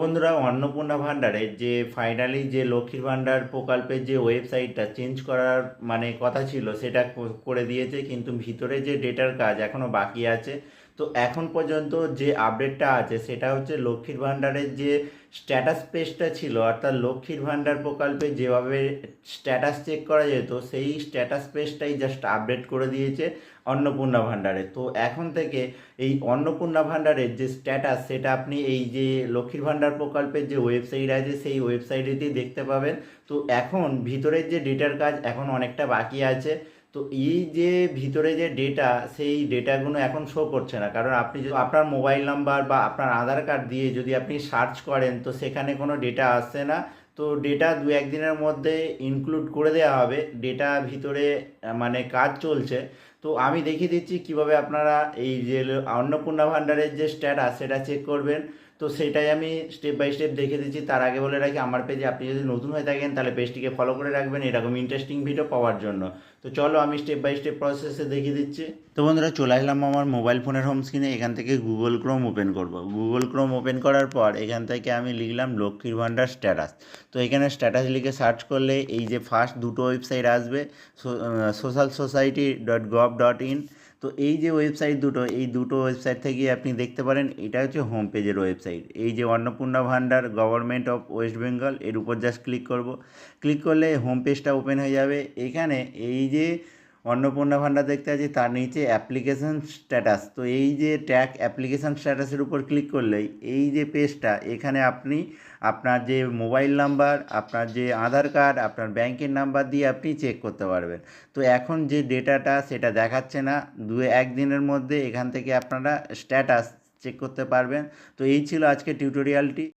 বন্ধুরা, অন্নপূর্ণা ভাণ্ডারের যে ফাইনালি যে লক্ষ্মীর ভাণ্ডার প্রকল্পের যে ওয়েবসাইটটা চেঞ্জ করার কথা ছিল সেটা করে দিয়েছে, কিন্তু ভিতরে যে ডেটার কাজ এখনও বাকি আছে। তো এখন পর্যন্ত যে আপডেটটা আছে সেটা হচ্ছে লক্ষ্মীর ভাণ্ডারের যে স্ট্যাটাস পেজটা ছিল, অর্থাৎ লক্ষ্মীর ভাণ্ডার প্রকল্পে যেভাবে স্ট্যাটাস চেক করা যেত সেই স্ট্যাটাস পেজটাই জাস্ট আপডেট করে দিয়েছে অন্নপূর্ণা ভাণ্ডারে। তো এখন থেকে এই অন্নপূর্ণা ভাণ্ডারের যে স্ট্যাটাস সেটা আপনি এই যে লক্ষ্মীর ভাণ্ডার প্রকল্পের যে ওয়েবসাইট আছে সেই ওয়েবসাইটেতেই দেখতে পাবেন। তো এখন ভিতরের যে ডেটার কাজ এখন অনেকটা বাকি আছে। তো এই যে ভিতরে যে ডেটা সেই ডেটাগুলো এখন শো করছে না, কারণ আপনি যদি আপনার মোবাইল নাম্বার বা আপনার আধার কার্ড দিয়ে যদি আপনি সার্চ করেন তো সেখানে কোনো ডেটা আসছে না। তো ডেটা দু একদিনের মধ্যে ইনক্লুড করে দেওয়া হবে, ডেটা ভিতরে কাজ চলছে। তো আমি দেখিয়ে দিচ্ছি কিভাবে আপনারা এই যে অন্নপূর্ণা ভাণ্ডারের যে স্ট্যাটাস সেটা চেক করবেন। তো সেটাই আমি স্টেপ বাই স্টেপ দেখে দিচ্ছি। তার আগে বলে রাখি, আমার পেজে আপনি যদি নতুন হয়ে থাকেন তাহলে পেজটিকে ফলো করে রাখবেন এরকম ইন্টারেস্টিং ভিডিও পাওয়ার জন্য। তো চলো আমি স্টেপ বাই স্টেপ প্রসেসে দেখিয়ে দিচ্ছি। তো বন্ধুরা, চলে আসলাম আমার মোবাইল ফোনের হোম স্ক্রিনে। এখান থেকে গুগল ক্রোম ওপেন করব। গুগল ক্রোম ওপেন করার পর এখান থেকে আমি লিখলাম লক্ষ্মীর ভাণ্ডার স্ট্যাটাস। তো এখানে স্ট্যাটাস লিখে সার্চ করলে এই যে ফার্স্ট দুটো ওয়েবসাইট আসবে, socialsociety.gov.in। তো এই যে ওয়েবসাইট দুটো, এই দুটো ওয়েবসাইট থেকে আপনি দেখতে পারেন, এটা হচ্ছে হোম পেজের ওয়েবসাইট। এই যে অন্নপূর্ণা ভাণ্ডার গভর্নমেন্ট অফ ওয়েস্ট বেঙ্গল, এর উপর জাস্ট ক্লিক করব। ক্লিক করলে হোম পেজটা ওপেন হয়ে যাবে। এখানে এই যে অন্নপূর্ণা ভাণ্ডার দেখতে পাচ্ছি, তার নিচে অ্যাপ্লিকেশন স্ট্যাটাস। তো এই যে ট্র্যাক অ্যাপ্লিকেশন স্ট্যাটাসের উপর ক্লিক করলেই এই যে পেজটা, এখানে আপনি আপনার যে মোবাইল নাম্বার, আপনার যে আধার কার্ড, আপনার ব্যাংকের নাম্বার দিয়ে আপনি চেক করতে পারবেন। তো এখন যে ডেটাটা সেটা দেখাচ্ছে না, দু একদিনের মধ্যে এখান থেকে আপনারা স্ট্যাটাস চেক করতে পারবেন। তো এই ছিল আজকে টিউটোরিয়ালটি।